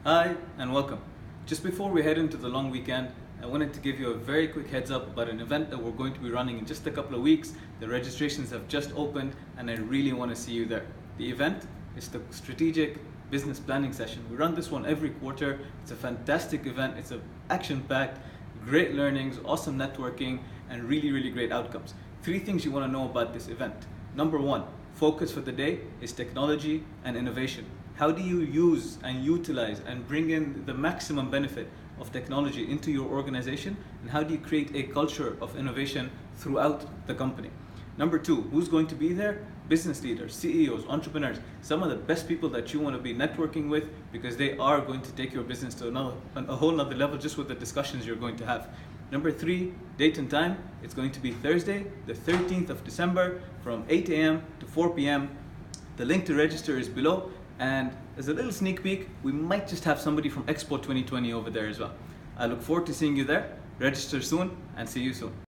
Hi and welcome. Just before we head into the long weekend, I wanted to give you a very quick heads up about an event that we're going to be running in just a couple of weeks. The registrations have just opened and I really want to see you there. The event is the Strategic Business Planning Session. We run this one every quarter. It's a fantastic event. It's action-packed, great learnings, awesome networking, and really great outcomes. 3 things you want to know about this event. Number 1, focus for the day is technology and innovation. How do you use and utilize and bring in the maximum benefit of technology into your organization, and how do you create a culture of innovation throughout the company? Number 2, who's going to be there? Business leaders, CEOs, entrepreneurs, some of the best people that you want to be networking with, because they are going to take your business to a whole nother level just with the discussions you're going to have. Number 3, date and time. It's going to be Thursday, the 13th of December from 8 a.m. to 4 p.m. The link to register is below. And as a little sneak peek, we might just have somebody from Expo 2020 over there as well. I look forward to seeing you there. Register soon and see you soon.